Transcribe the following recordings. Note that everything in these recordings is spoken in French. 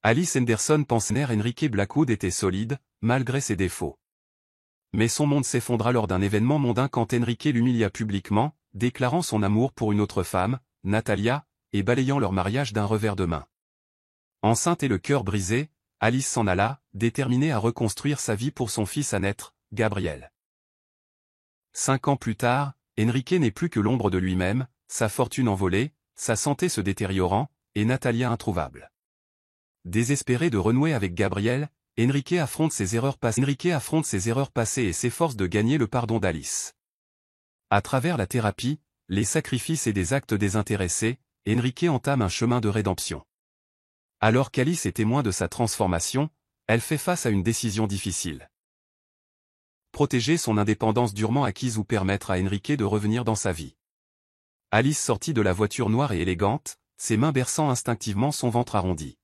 Alice Henderson pensait Enrique Blackwood était solide, malgré ses défauts. Mais son monde s'effondra lors d'un événement mondain quand Enrique l'humilia publiquement, déclarant son amour pour une autre femme, Natalia, et balayant leur mariage d'un revers de main. Enceinte et le cœur brisé, Alice s'en alla, déterminée à reconstruire sa vie pour son fils à naître, Gabriel. 5 ans plus tard, Enrique n'est plus que l'ombre de lui-même, sa fortune envolée, sa santé se détériorant, et Natalia introuvable. Désespéré de renouer avec Gabriel, Enrique affronte ses erreurs passées et s'efforce de gagner le pardon d'Alice. À travers la thérapie, les sacrifices et des actes désintéressés, Enrique entame un chemin de rédemption. Alors qu'Alice est témoin de sa transformation, elle fait face à une décision difficile. Protéger son indépendance durement acquise ou permettre à Enrique de revenir dans sa vie. Alice sortit de la voiture noire et élégante, ses mains berçant instinctivement son ventre arrondi.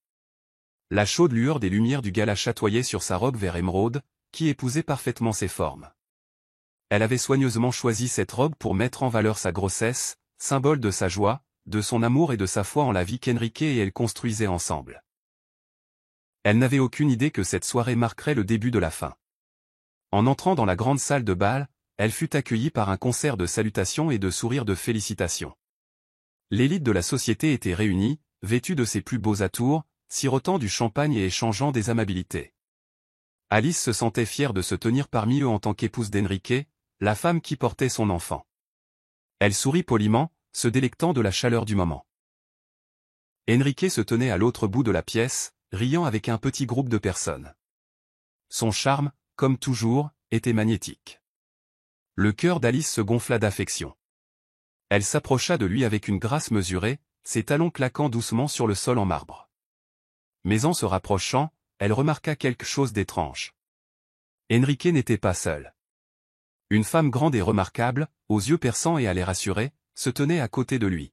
La chaude lueur des lumières du gala chatoyait sur sa robe vert émeraude, qui épousait parfaitement ses formes. Elle avait soigneusement choisi cette robe pour mettre en valeur sa grossesse, symbole de sa joie, de son amour et de sa foi en la vie qu'Enrique et elle construisaient ensemble. Elle n'avait aucune idée que cette soirée marquerait le début de la fin. En entrant dans la grande salle de bal, elle fut accueillie par un concert de salutations et de sourires de félicitations. L'élite de la société était réunie, vêtue de ses plus beaux atours, sirotant du champagne et échangeant des amabilités. Alice se sentait fière de se tenir parmi eux en tant qu'épouse d'Enrique, la femme qui portait son enfant. Elle sourit poliment, se délectant de la chaleur du moment. Enrique se tenait à l'autre bout de la pièce, riant avec un petit groupe de personnes. Son charme, comme toujours, était magnétique. Le cœur d'Alice se gonfla d'affection. Elle s'approcha de lui avec une grâce mesurée, ses talons claquant doucement sur le sol en marbre. Mais en se rapprochant, elle remarqua quelque chose d'étrange. Enrique n'était pas seul. Une femme grande et remarquable, aux yeux perçants et à l'air assuré, se tenait à côté de lui.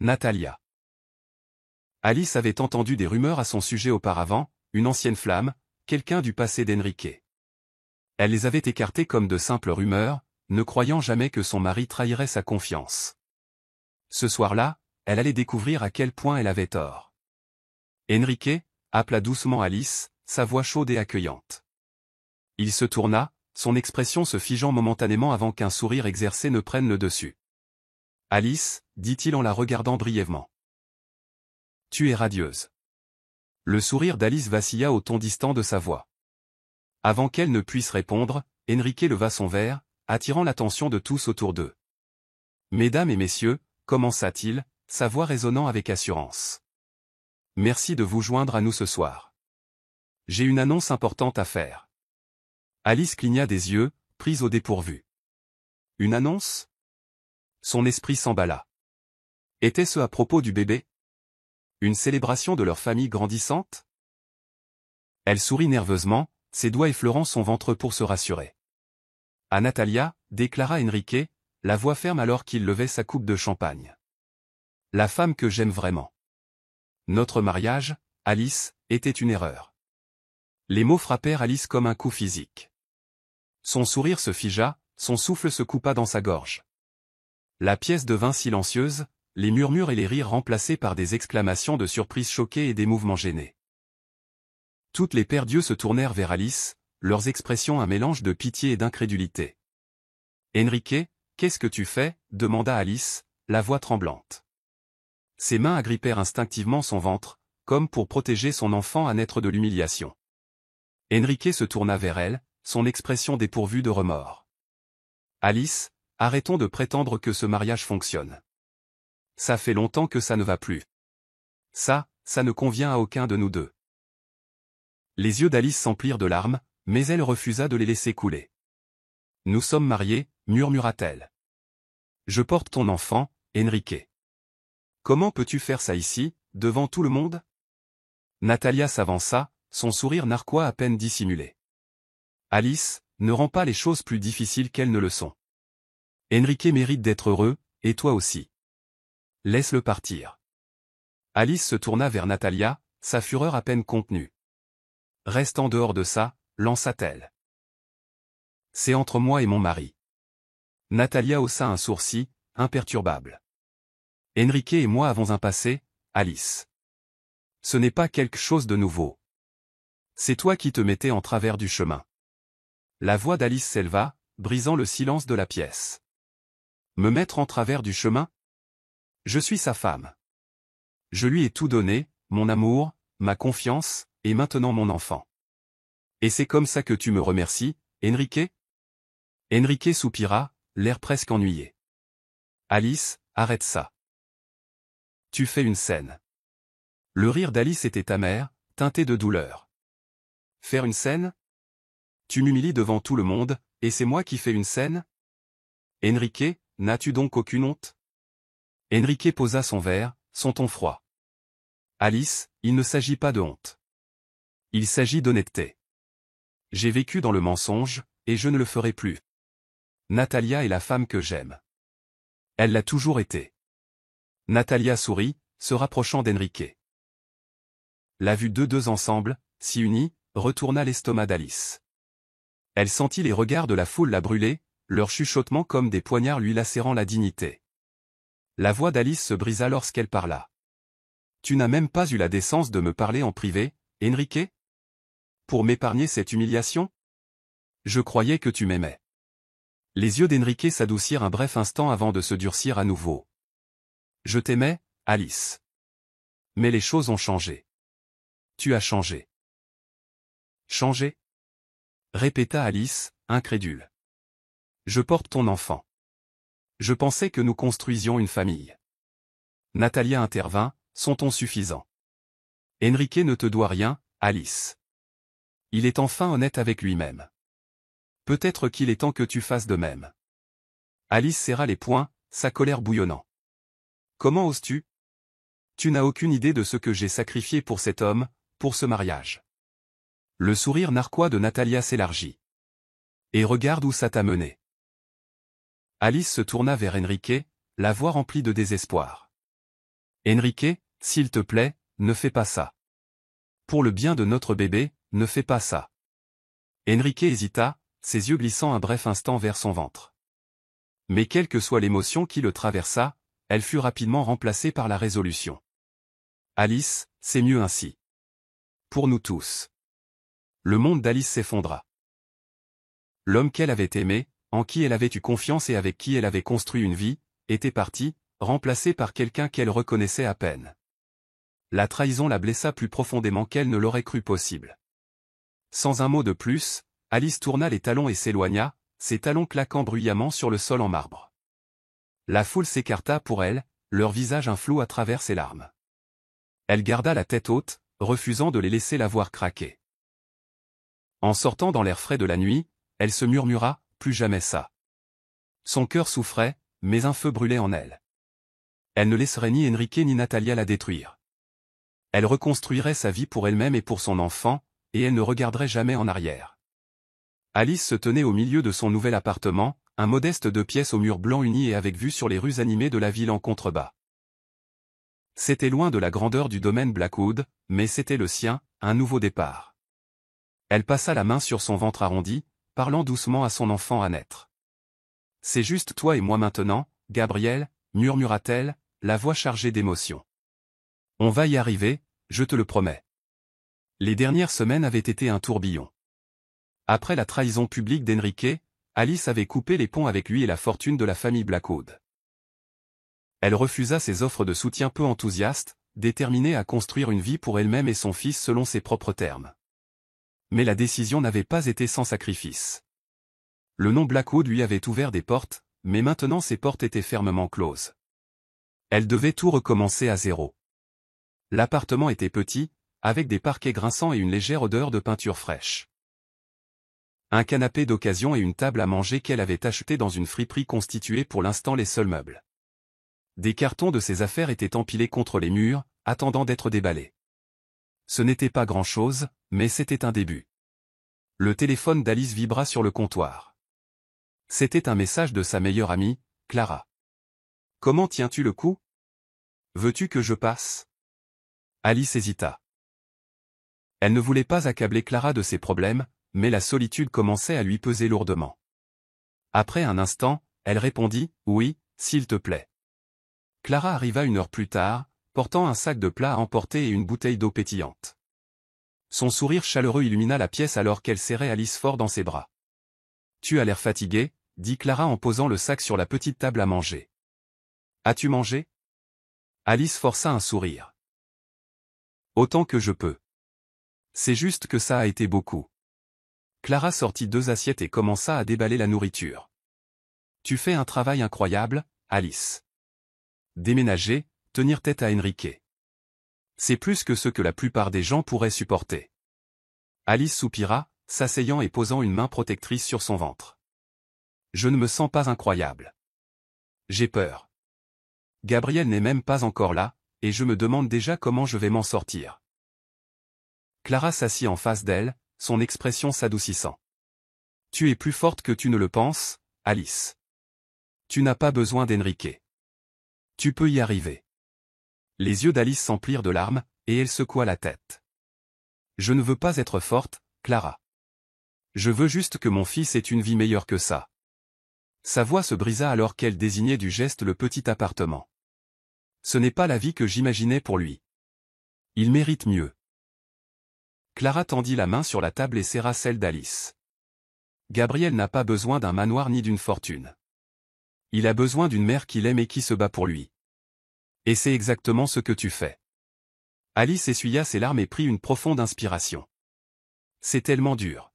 Natalia. Alice avait entendu des rumeurs à son sujet auparavant, une ancienne flamme, quelqu'un du passé d'Enrique. Elle les avait écartées comme de simples rumeurs, ne croyant jamais que son mari trahirait sa confiance. Ce soir-là, elle allait découvrir à quel point elle avait tort. Enrique appela doucement Alice, sa voix chaude et accueillante. Il se tourna, son expression se figeant momentanément avant qu'un sourire exercé ne prenne le dessus. « Alice » dit-il en la regardant brièvement. « Tu es radieuse. » Le sourire d'Alice vacilla au ton distant de sa voix. Avant qu'elle ne puisse répondre, Enrique leva son verre, attirant l'attention de tous autour d'eux. « Mesdames et messieurs » commença-t-il, sa voix résonnant avec assurance. « Merci de vous joindre à nous ce soir. J'ai une annonce importante à faire. » Alice cligna des yeux, prise au dépourvu. « Une annonce ?» Son esprit s'emballa. Était-ce à propos du bébé? Une célébration de leur famille grandissante? Elle sourit nerveusement, ses doigts effleurant son ventre pour se rassurer. « À Natalia » déclara Enrique, la voix ferme alors qu'il levait sa coupe de champagne. « La femme que j'aime vraiment. Notre mariage, Alice, était une erreur. » Les mots frappèrent Alice comme un coup physique. Son sourire se figea, son souffle se coupa dans sa gorge. La pièce devint silencieuse, les murmures et les rires remplacés par des exclamations de surprise choquée et des mouvements gênés. Toutes les paires d'yeux se tournèrent vers Alice, leurs expressions un mélange de pitié et d'incrédulité. « Enrique, qu'est-ce que tu fais » demanda Alice, la voix tremblante. Ses mains agrippèrent instinctivement son ventre, comme pour protéger son enfant à naître de l'humiliation. Enrique se tourna vers elle, son expression dépourvue de remords. « Alice, arrêtons de prétendre que ce mariage fonctionne. Ça fait longtemps que ça ne va plus. Ça ne convient à aucun de nous deux. » Les yeux d'Alice s'emplirent de larmes, mais elle refusa de les laisser couler. « Nous sommes mariés » murmura-t-elle. « Je porte ton enfant, Enrique. Comment peux-tu faire ça ici, devant tout le monde ?» Natalia s'avança, son sourire narquois à peine dissimulé. « Alice, ne rends pas les choses plus difficiles qu'elles ne le sont. Enrique mérite d'être heureux, et toi aussi. Laisse-le partir. » Alice se tourna vers Natalia, sa fureur à peine contenue. « Reste en dehors de ça » lança-t-elle. « C'est entre moi et mon mari. » Natalia haussa un sourcil, imperturbable. « Enrique et moi avons un passé, Alice. Ce n'est pas quelque chose de nouveau. C'est toi qui te mettais en travers du chemin. La voix d'Alice s'éleva, brisant le silence de la pièce. Me mettre en travers du chemin? Je suis sa femme. Je lui ai tout donné, mon amour, ma confiance, et maintenant mon enfant. Et c'est comme ça que tu me remercies, Enrique? Enrique soupira, l'air presque ennuyé. Alice, arrête ça. Tu fais une scène. Le rire d'Alice était amer, teinté de douleur. Faire une scène? Tu m'humilies devant tout le monde, et c'est moi qui fais une scène? Enrique, n'as-tu donc aucune honte? Enrique posa son verre, son ton froid. Alice, il ne s'agit pas de honte. Il s'agit d'honnêteté. J'ai vécu dans le mensonge, et je ne le ferai plus. Natalia est la femme que j'aime. Elle l'a toujours été. Natalia sourit, se rapprochant d'Enrique. La vue d'eux deux ensemble, si unis, retourna l'estomac d'Alice. Elle sentit les regards de la foule la brûler, leurs chuchotements comme des poignards lui lacérant la dignité. La voix d'Alice se brisa lorsqu'elle parla. Tu n'as même pas eu la décence de me parler en privé, Enrique? Pour m'épargner cette humiliation? Je croyais que tu m'aimais. Les yeux d'Enrique s'adoucirent un bref instant avant de se durcir à nouveau. Je t'aimais, Alice. Mais les choses ont changé. Tu as changé. Changé? Répéta Alice, incrédule. Je porte ton enfant. Je pensais que nous construisions une famille. Natalia intervint, son ton suffisant. Enrique ne te doit rien, Alice. Il est enfin honnête avec lui-même. Peut-être qu'il est temps que tu fasses de même. Alice serra les poings, sa colère bouillonnant. Comment oses-tu? Tu n'as aucune idée de ce que j'ai sacrifié pour cet homme, pour ce mariage. Le sourire narquois de Natalia s'élargit. Et regarde où ça t'a mené. Alice se tourna vers Enrique, la voix remplie de désespoir. Enrique, s'il te plaît, ne fais pas ça. Pour le bien de notre bébé, ne fais pas ça. Enrique hésita, ses yeux glissant un bref instant vers son ventre. Mais quelle que soit l'émotion qui le traversa, elle fut rapidement remplacée par la résolution. Alice, c'est mieux ainsi. Pour nous tous. Le monde d'Alice s'effondra. L'homme qu'elle avait aimé, en qui elle avait eu confiance et avec qui elle avait construit une vie, était parti, remplacé par quelqu'un qu'elle reconnaissait à peine. La trahison la blessa plus profondément qu'elle ne l'aurait cru possible. Sans un mot de plus, Alice tourna les talons et s'éloigna, ses talons claquant bruyamment sur le sol en marbre. La foule s'écarta pour elle, leur visage un flou à travers ses larmes. Elle garda la tête haute, refusant de les laisser la voir craquer. En sortant dans l'air frais de la nuit, elle se murmura, plus jamais ça. Son cœur souffrait, mais un feu brûlait en elle. Elle ne laisserait ni Enrique ni Natalia la détruire. Elle reconstruirait sa vie pour elle-même et pour son enfant, et elle ne regarderait jamais en arrière. Alice se tenait au milieu de son nouvel appartement, un modeste 2 pièces aux murs blancs unis et avec vue sur les rues animées de la ville en contrebas. C'était loin de la grandeur du domaine Blackwood, mais c'était le sien, un nouveau départ. Elle passa la main sur son ventre arrondi, parlant doucement à son enfant à naître. « C'est juste toi et moi maintenant, Gabriel, murmura-t-elle, la voix chargée d'émotion. On va y arriver, je te le promets. Les dernières semaines avaient été un tourbillon. Après la trahison publique d'Enrique, Alice avait coupé les ponts avec lui et la fortune de la famille Blackwood. Elle refusa ses offres de soutien peu enthousiastes, déterminée à construire une vie pour elle-même et son fils selon ses propres termes. Mais la décision n'avait pas été sans sacrifice. Le nom Blackwood lui avait ouvert des portes, mais maintenant ces portes étaient fermement closes. Elle devait tout recommencer à zéro. L'appartement était petit, avec des parquets grinçants et une légère odeur de peinture fraîche. Un canapé d'occasion et une table à manger qu'elle avait acheté dans une friperie constituaient pour l'instant les seuls meubles. Des cartons de ses affaires étaient empilés contre les murs, attendant d'être déballés. Ce n'était pas grand-chose, mais c'était un début. Le téléphone d'Alice vibra sur le comptoir. C'était un message de sa meilleure amie, Clara. « Comment tiens-tu le coup? Veux-tu que je passe ?» Alice hésita. Elle ne voulait pas accabler Clara de ses problèmes, mais la solitude commençait à lui peser lourdement. Après un instant, elle répondit « Oui, s'il te plaît. » Clara arriva 1 heure plus tard, portant un sac de plats à emporter et une bouteille d'eau pétillante. Son sourire chaleureux illumina la pièce alors qu'elle serrait Alice fort dans ses bras. « Tu as l'air fatigué » dit Clara en posant le sac sur la petite table à manger. « As-tu mangé » Alice força un sourire. « Autant que je peux. C'est juste que ça a été beaucoup. » Clara sortit 2 assiettes et commença à déballer la nourriture. « Tu fais un travail incroyable, Alice. Déménager, tenir tête à Enrique. C'est plus que ce que la plupart des gens pourraient supporter. » Alice soupira, s'asseyant et posant une main protectrice sur son ventre. « Je ne me sens pas incroyable. J'ai peur. Gabriel n'est même pas encore là, et je me demande déjà comment je vais m'en sortir. » Clara s'assit en face d'elle, son expression s'adoucissant. « Tu es plus forte que tu ne le penses, Alice. Tu n'as pas besoin d'Enrique. Tu peux y arriver. » Les yeux d'Alice s'emplirent de larmes, et elle secoua la tête. « Je ne veux pas être forte, Clara. Je veux juste que mon fils ait une vie meilleure que ça. » Sa voix se brisa alors qu'elle désignait du geste le petit appartement. « Ce n'est pas la vie que j'imaginais pour lui. Il mérite mieux. » Clara tendit la main sur la table et serra celle d'Alice. « Gabriel n'a pas besoin d'un manoir ni d'une fortune. Il a besoin d'une mère qu'il aime et qui se bat pour lui. Et c'est exactement ce que tu fais. » Alice essuya ses larmes et prit une profonde inspiration. « C'est tellement dur.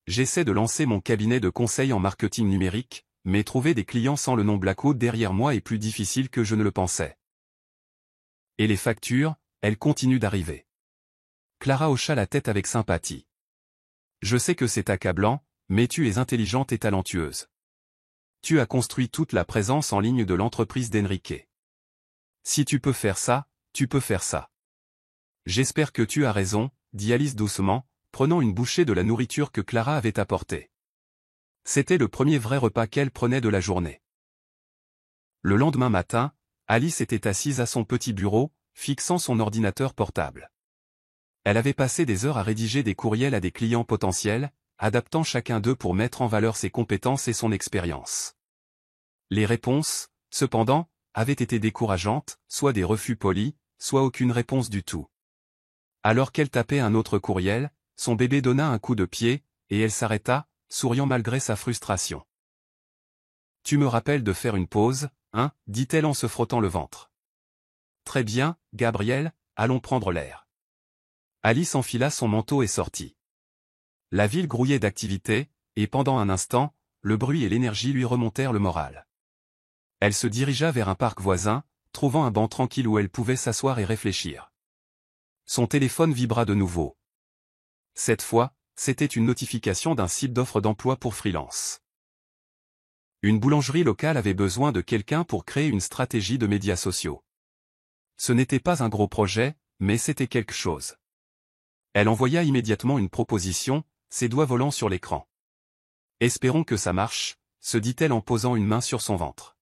J'essaie de lancer mon cabinet de conseil en marketing numérique, mais trouver des clients sans le nom Blackout derrière moi est plus difficile que je ne le pensais. Et les factures, elles continuent d'arriver. » Clara hocha la tête avec sympathie. « Je sais que c'est accablant, mais tu es intelligente et talentueuse. Tu as construit toute la présence en ligne de l'entreprise d'Enrique. Si tu peux faire ça, tu peux faire ça. » « J'espère que tu as raison, » dit Alice doucement, prenant une bouchée de la nourriture que Clara avait apportée. C'était le premier vrai repas qu'elle prenait de la journée. Le lendemain matin, Alice était assise à son petit bureau, fixant son ordinateur portable. Elle avait passé des heures à rédiger des courriels à des clients potentiels, adaptant chacun d'eux pour mettre en valeur ses compétences et son expérience. Les réponses, cependant, avaient été décourageantes, soit des refus polis, soit aucune réponse du tout. Alors qu'elle tapait un autre courriel, son bébé donna un coup de pied, et elle s'arrêta, souriant malgré sa frustration. « Tu me rappelles de faire une pause, hein » dit-elle en se frottant le ventre. « Très bien, Gabriel, allons prendre l'air. » Alice enfila son manteau et sortit. La ville grouillait d'activité, et pendant un instant, le bruit et l'énergie lui remontèrent le moral. Elle se dirigea vers un parc voisin, trouvant un banc tranquille où elle pouvait s'asseoir et réfléchir. Son téléphone vibra de nouveau. Cette fois, c'était une notification d'un site d'offre d'emploi pour freelance. Une boulangerie locale avait besoin de quelqu'un pour créer une stratégie de médias sociaux. Ce n'était pas un gros projet, mais c'était quelque chose. Elle envoya immédiatement une proposition, ses doigts volant sur l'écran. « Espérons que ça marche », se dit-elle en posant une main sur son ventre.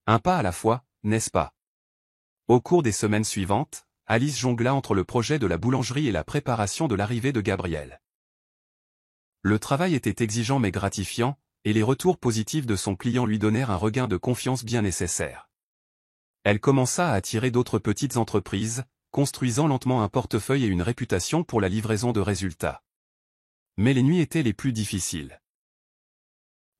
Un pas à la fois, n'est-ce pas? Au cours des semaines suivantes, Alice jongla entre le projet de la boulangerie et la préparation de l'arrivée de Gabriel. Le travail était exigeant mais gratifiant, et les retours positifs de son client lui donnèrent un regain de confiance bien nécessaire. Elle commença à attirer d'autres petites entreprises, construisant lentement un portefeuille et une réputation pour la livraison de résultats. Mais les nuits étaient les plus difficiles.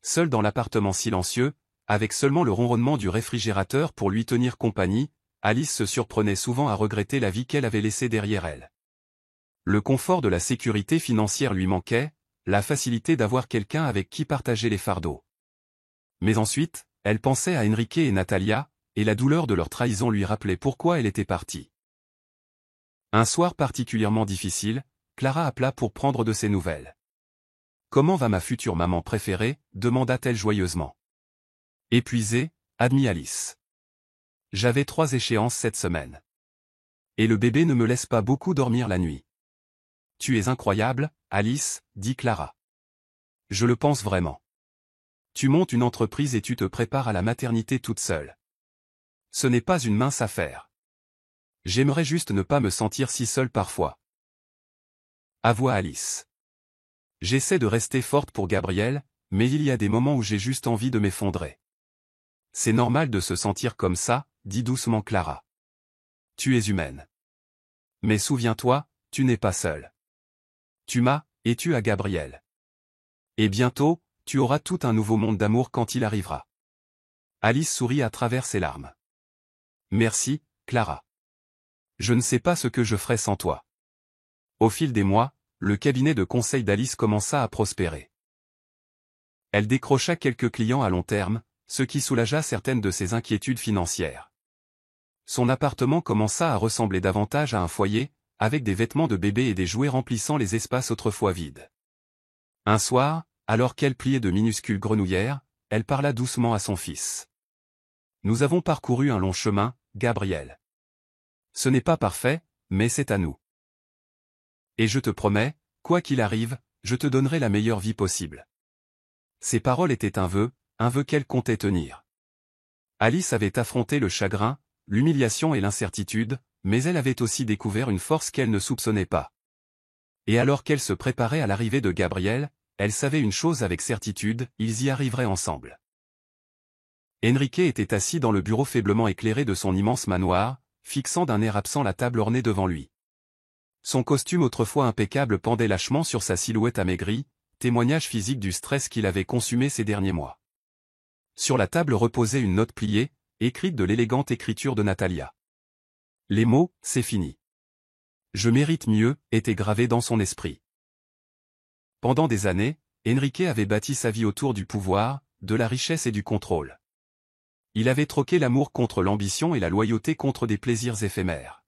Seule dans l'appartement silencieux, avec seulement le ronronnement du réfrigérateur pour lui tenir compagnie, Alice se surprenait souvent à regretter la vie qu'elle avait laissée derrière elle. Le confort de la sécurité financière lui manquait, la facilité d'avoir quelqu'un avec qui partager les fardeaux. Mais ensuite, elle pensait à Enrique et Natalia, et la douleur de leur trahison lui rappelait pourquoi elle était partie. Un soir particulièrement difficile, Clara appela pour prendre de ses nouvelles. « Comment va ma future maman préférée » demanda-t-elle joyeusement. Épuisée, admit Alice. J'avais 3 échéances cette semaine. Et le bébé ne me laisse pas beaucoup dormir la nuit. Tu es incroyable, Alice, dit Clara. Je le pense vraiment. Tu montes une entreprise et tu te prépares à la maternité toute seule. Ce n'est pas une mince affaire. J'aimerais juste ne pas me sentir si seule parfois. Avoua Alice. J'essaie de rester forte pour Gabriel, mais il y a des moments où j'ai juste envie de m'effondrer. C'est normal de se sentir comme ça, dit doucement Clara. tu es humaine. Mais souviens-toi, tu n'es pas seule. Tu m'as, et tu as Gabriel. Et bientôt, tu auras tout un nouveau monde d'amour quand il arrivera. Alice sourit à travers ses larmes. Merci, Clara. Je ne sais pas ce que je ferais sans toi. Au fil des mois, le cabinet de conseil d'Alice commença à prospérer. Elle décrocha quelques clients à long terme, ce qui soulagea certaines de ses inquiétudes financières. Son appartement commença à ressembler davantage à un foyer, avec des vêtements de bébé et des jouets remplissant les espaces autrefois vides. Un soir, alors qu'elle pliait de minuscules grenouillères, elle parla doucement à son fils. « Nous avons parcouru un long chemin, Gabriel. Ce n'est pas parfait, mais c'est à nous. Et je te promets, quoi qu'il arrive, je te donnerai la meilleure vie possible. » Ces paroles étaient un vœu qu'elle comptait tenir. Alice avait affronté le chagrin, l'humiliation et l'incertitude, mais elle avait aussi découvert une force qu'elle ne soupçonnait pas. Et alors qu'elle se préparait à l'arrivée de Gabriel, elle savait une chose avec certitude, ils y arriveraient ensemble. Enrique était assis dans le bureau faiblement éclairé de son immense manoir, fixant d'un air absent la table ornée devant lui. Son costume autrefois impeccable pendait lâchement sur sa silhouette amaigrie, témoignage physique du stress qu'il avait consumé ces derniers mois. Sur la table reposait une note pliée, écrite de l'élégante écriture de Natalia. Les mots « c'est fini. Je mérite mieux » étaient gravés dans son esprit. Pendant des années, Enrique avait bâti sa vie autour du pouvoir, de la richesse et du contrôle. Il avait troqué l'amour contre l'ambition et la loyauté contre des plaisirs éphémères.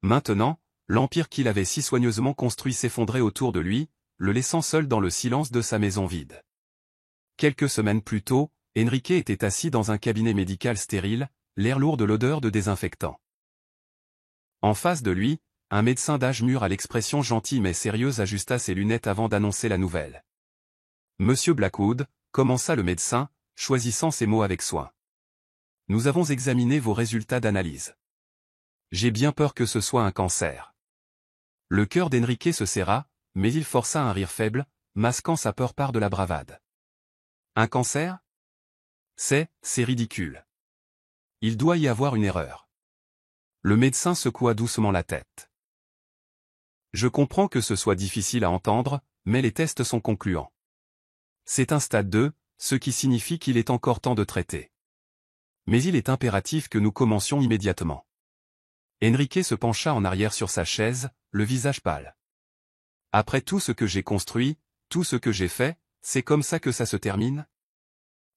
Maintenant, l'empire qu'il avait si soigneusement construit s'effondrait autour de lui, le laissant seul dans le silence de sa maison vide. Quelques semaines plus tôt, Enrique était assis dans un cabinet médical stérile, l'air lourd de l'odeur de désinfectant. En face de lui, un médecin d'âge mûr à l'expression gentille mais sérieuse ajusta ses lunettes avant d'annoncer la nouvelle. « Monsieur Blackwood », commença le médecin, choisissant ses mots avec soin. « Nous avons examiné vos résultats d'analyse. J'ai bien peur que ce soit un cancer. » Le cœur d'Enrique se serra, mais il força un rire faible, masquant sa peur par de la bravade. « Un cancer ? C'est ridicule. Il doit y avoir une erreur. » Le médecin secoua doucement la tête. « Je comprends que ce soit difficile à entendre, mais les tests sont concluants. C'est un stade 2, ce qui signifie qu'il est encore temps de traiter. Mais il est impératif que nous commencions immédiatement. » Enrique se pencha en arrière sur sa chaise, le visage pâle. « Après tout ce que j'ai construit, tout ce que j'ai fait, c'est comme ça que ça se termine ?»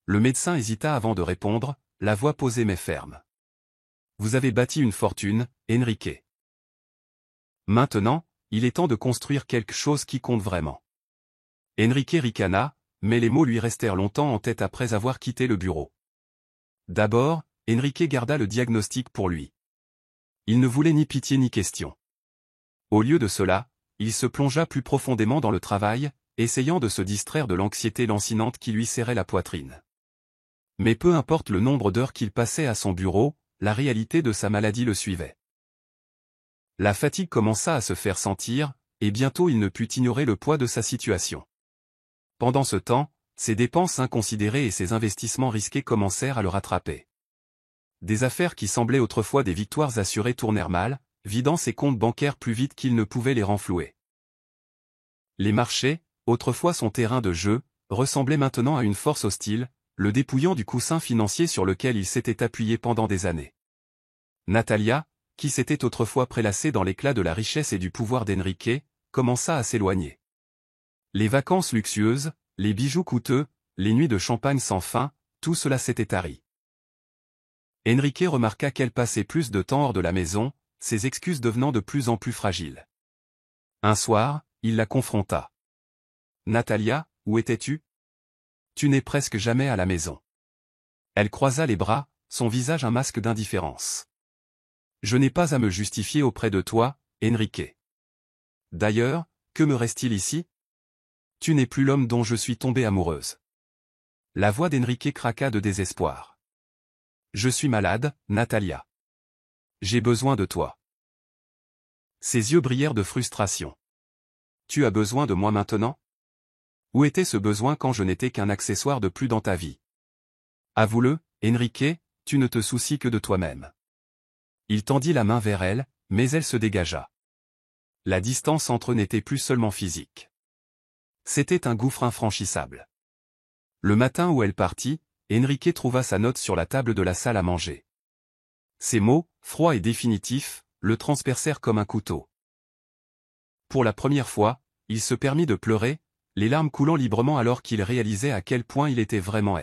Le médecin hésita avant de répondre, la voix posée mais ferme. « Vous avez bâti une fortune, Enrique. Maintenant, il est temps de construire quelque chose qui compte vraiment. » Enrique ricana, mais les mots lui restèrent longtemps en tête après avoir quitté le bureau. D'abord, Enrique garda le diagnostic pour lui. Il ne voulait ni pitié ni question. Au lieu de cela, il se plongea plus profondément dans le travail, essayant de se distraire de l'anxiété lancinante qui lui serrait la poitrine. Mais peu importe le nombre d'heures qu'il passait à son bureau, la réalité de sa maladie le suivait. La fatigue commença à se faire sentir, et bientôt il ne put ignorer le poids de sa situation. Pendant ce temps, ses dépenses inconsidérées et ses investissements risqués commencèrent à le rattraper. Des affaires qui semblaient autrefois des victoires assurées tournèrent mal, vidant ses comptes bancaires plus vite qu'il ne pouvait les renflouer. Les marchés, autrefois son terrain de jeu, ressemblaient maintenant à une force hostile, le dépouillant du coussin financier sur lequel il s'était appuyé pendant des années. Natalia, qui s'était autrefois prélassée dans l'éclat de la richesse et du pouvoir d'Enrique, commença à s'éloigner. Les vacances luxueuses, les bijoux coûteux, les nuits de champagne sans fin, tout cela s'était tari. Enrique remarqua qu'elle passait plus de temps hors de la maison, ses excuses devenant de plus en plus fragiles. Un soir, il la confronta. « Natalia, où étais-tu ? Tu n'es presque jamais à la maison. » Elle croisa les bras, son visage un masque d'indifférence. « Je n'ai pas à me justifier auprès de toi, Enrique. D'ailleurs, que me reste-t-il ici ? Tu n'es plus l'homme dont je suis tombée amoureuse. » La voix d'Enrique craqua de désespoir. « Je suis malade, Natalia. J'ai besoin de toi. » Ses yeux brillèrent de frustration. « Tu as besoin de moi maintenant ? Où était ce besoin quand je n'étais qu'un accessoire de plus dans ta vie ? Avoue-le, Enrique, tu ne te soucies que de toi-même. Il tendit la main vers elle, mais elle se dégagea. La distance entre eux n'était plus seulement physique. C'était un gouffre infranchissable. Le matin où elle partit, Enrique trouva sa note sur la table de la salle à manger. Ces mots, froids et définitifs, le transpercèrent comme un couteau. Pour la première fois, il se permit de pleurer, les larmes coulant librement alors qu'il réalisait à quel point il était vraiment